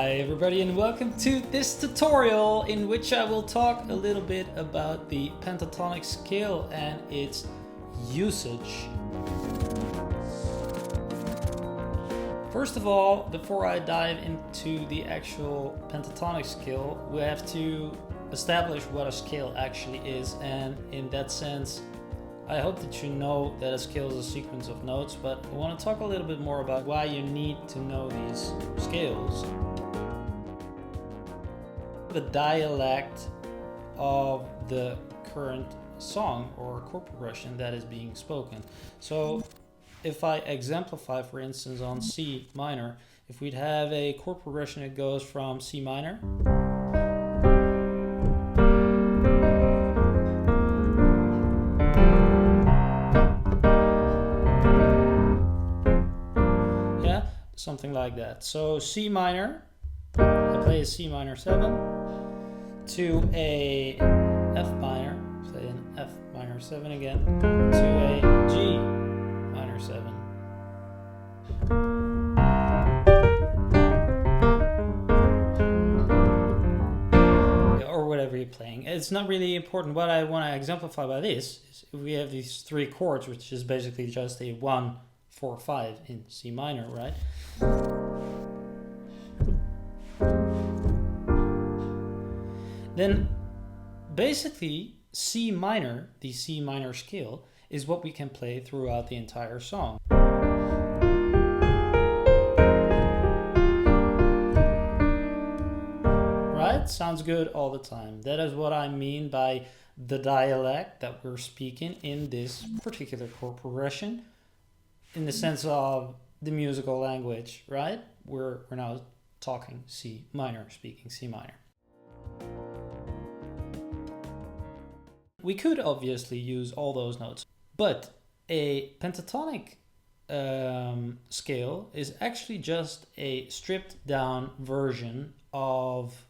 Hi everybody and welcome to this tutorial in which I will talk a little bit about the pentatonic scale and its usage. First of all, before I dive into the actual pentatonic scale, we have to establish what a scale actually is, and in that sense I hope that you know that a scale is a sequence of notes, but I want to talk a little bit more about why you need to know these scales. The dialect of the current song or chord progression that is being spoken. So if I exemplify, for instance, on C minor, if we'd have a chord progression that goes from C minor something like that. So C minor, I play a C minor 7 to a F minor, play an F minor 7 again, to a G minor 7. Or whatever you're playing. It's not really important. What I want to exemplify by this is if we have these three chords, which is basically just a 1, 4, 5 in C minor, right? Then basically C minor, the C minor scale, is what we can play throughout the entire song. Right? Sounds good all the time. That is what I mean by the dialect that we're speaking in this particular chord progression, in the sense of the musical language, right? We're now talking C minor, speaking C minor. We could obviously use all those notes, but a pentatonic scale is actually just a stripped down version of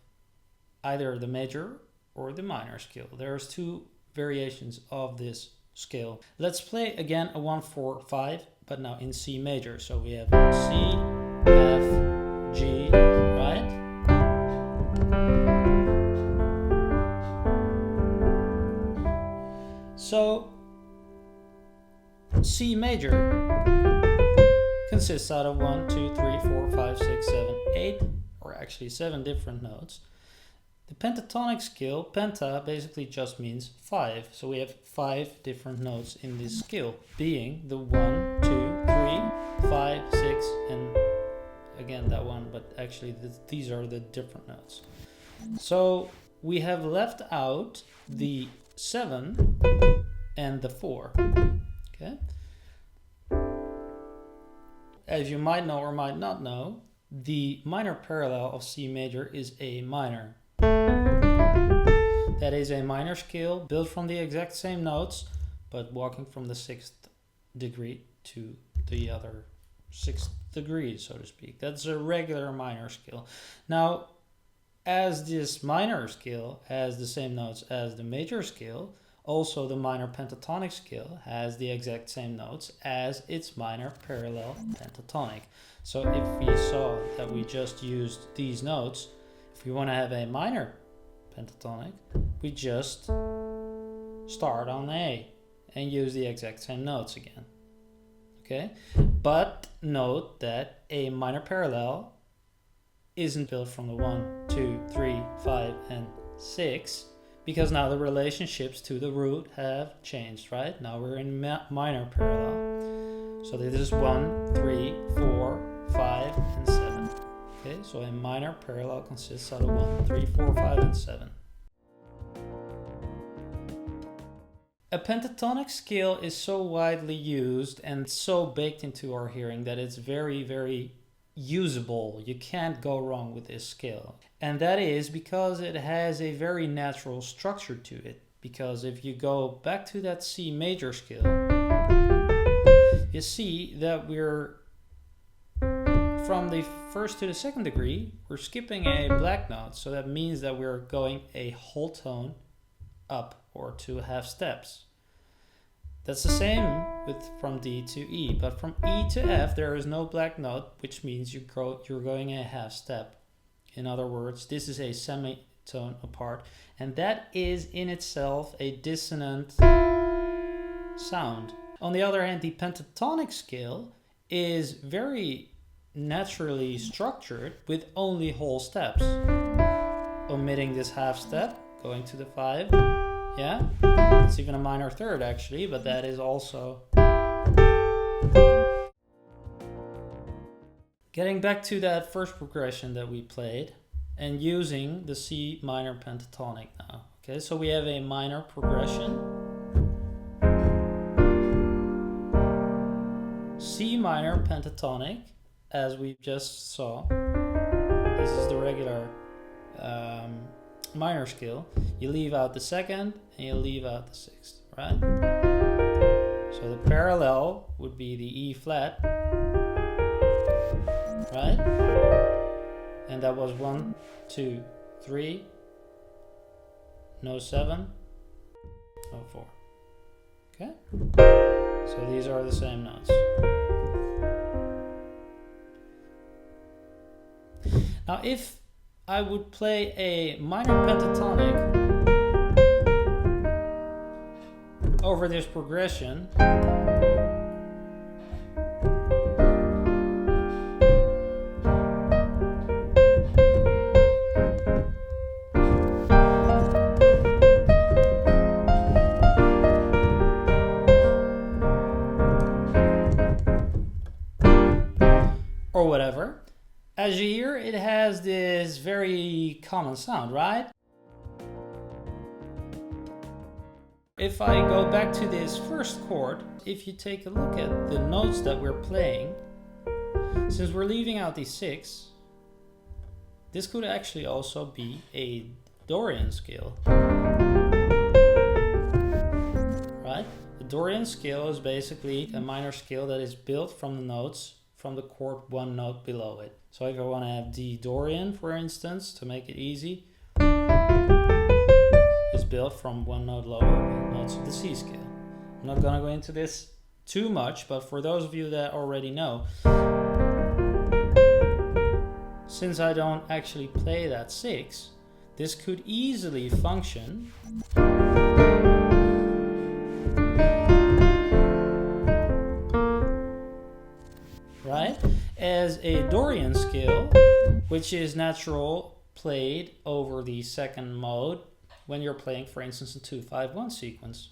either the major or the minor scale. There's two variations of this scale. Let's play again a 1, 4, 5, but now in C major. So we have C, F, G, right? So C major consists out of 1, 2, 3, 4, 5, 6, 7, 8, or actually 7 different notes. The pentatonic scale, penta, basically just means 5. So we have 5 different notes in this scale, being the 1, 2, 3, 5, 6, and again that one, but actually these are the different notes. So we have left out the 7 and the 4. Okay. As you might know or might not know, the minor parallel of C major is A minor. That is a minor scale built from the exact same notes, but walking from the 6th degree to the other 6th degree, so to speak. That's a regular minor scale. Now, as this minor scale has the same notes as the major scale, also the minor pentatonic scale has the exact same notes as its minor parallel pentatonic. So if we saw that we just used these notes, if we want to have a minor pentatonic, we just start on A and use the exact same notes again. Okay? But note that a minor parallel isn't built from the 1, 2, 3, 5, and 6, because now the relationships to the root have changed, right? Now we're in minor parallel. So this is 1, 3, 4, 5, and 7. Okay, so a minor parallel consists out of 1, 3, 4, 5, and 7. A pentatonic scale is so widely used and so baked into our hearing that it's very, very usable. You can't go wrong with this scale. And that is because it has a very natural structure to it. Because if you go back to that C major scale, you see that we're from the 1st to the 2nd degree, we're skipping a black note. So that means that we're going a whole tone up or 2 half steps. That's the same with from D to E, but from E to F there is no black note, which means you're going a half step In other words, this is a semitone apart, and that is in itself a dissonant sound. On the other hand, the pentatonic scale is very naturally structured with only whole steps. Omitting this half step, going to the 5. Yeah, it's even a minor third actually, but that is also. Getting back to that first progression that we played and using the C minor pentatonic now. Okay, so we have a minor progression. C minor pentatonic, as we just saw. This is the regular minor scale. You leave out the second and you leave out the sixth, right? So the parallel would be the E flat, right? And that was 1, 2, 3, no 7, no 4. Okay? So these are the same notes. Now if I would play a minor pentatonic over this progression, or whatever, as you hear, it has this very common sound, right? If I go back to this first chord, if you take a look at the notes that we're playing, since we're leaving out the 6, this could actually also be a Dorian scale. Right? The Dorian scale is basically a minor scale that is built from the notes from the chord one note below it. So if I want to have D Dorian, for instance, to make it easy, it's built from one note lower, notes of the C scale. I'm not going to go into this too much, but for those of you that already know, since I don't actually play that 6, this could easily function right, as a Dorian scale, which is natural played over the second mode when you're playing, for instance, a 2-5-1 sequence.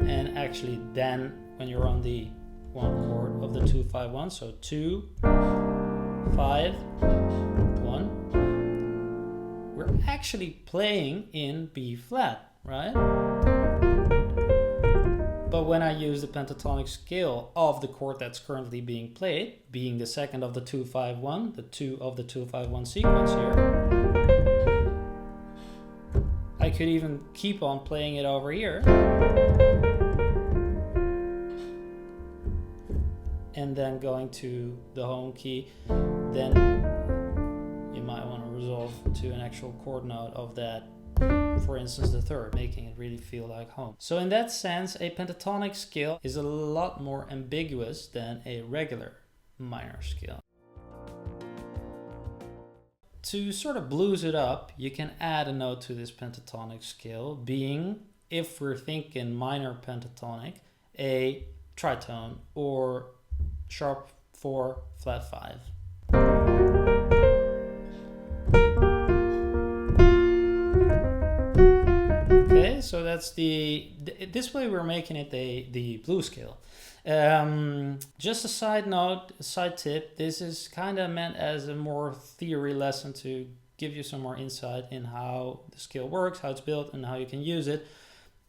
And actually then when you're on the one chord of the 2-5-1, so 2, 5, 1, we're actually playing in B flat, right? But when I use the pentatonic scale of the chord that's currently being played, being the second of the 2-5-1, the 2 of the 2-5-1 sequence here, I could even keep on playing it over here. And then going to the home key, then you might want to resolve to an actual chord note of that, for instance the third, making it really feel like home. So in that sense, a pentatonic scale is a lot more ambiguous than a regular minor scale. To sort of blues it up, you can add a note to this pentatonic scale, being, if we're thinking minor pentatonic, a tritone or sharp 4, flat 5. Okay, so that's this way we're making it the blues scale. Just a side note, a side tip, this is kind of meant as a more theory lesson to give you some more insight in how the scale works, how it's built, and how you can use it.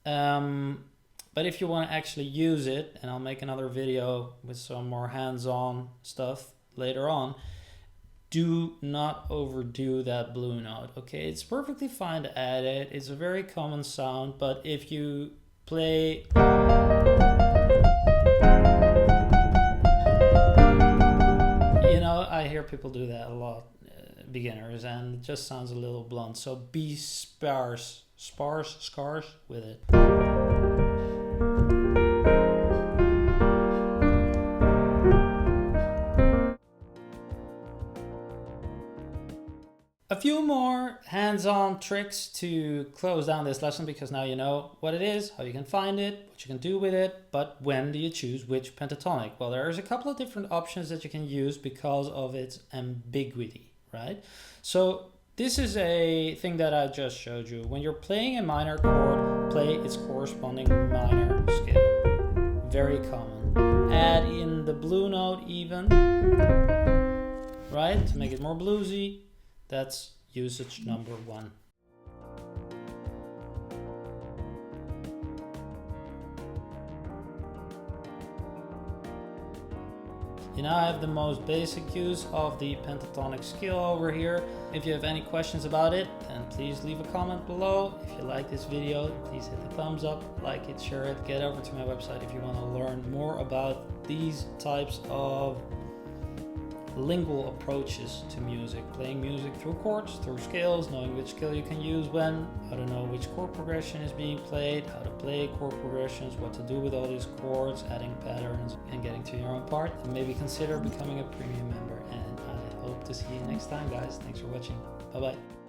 But if you want to actually use it, and I'll make another video with some more hands-on stuff later on, do not overdo that blue note, okay? It's perfectly fine to add it. It's a very common sound, but if you play... You know, I hear people do that a lot, beginners, and it just sounds a little blunt. So be sparse with it. few more hands-on tricks to close down this lesson, because now you know what it is, how you can find it, what you can do with it, but when do you choose which pentatonic? Well, there's a couple of different options that you can use because of its ambiguity, right? So this is a thing that I just showed you. When you're playing a minor chord, play its corresponding minor scale. Very common. Add in the blue note even, right? To make it more bluesy. That's usage number 1. You now have the most basic use of the pentatonic scale over here. If you have any questions about it, then please leave a comment below. If you like this video, please hit the thumbs up, like it, share it. Get over to my website if you want to learn more about these types of lingual approaches to music. Playing music through chords, through scales, knowing which scale you can use when, how to know which chord progression is being played, how to play chord progressions, what to do with all these chords, adding patterns, and getting to your own part. And maybe consider becoming a premium member. And I hope to see you next time, guys. Thanks for watching. Bye bye.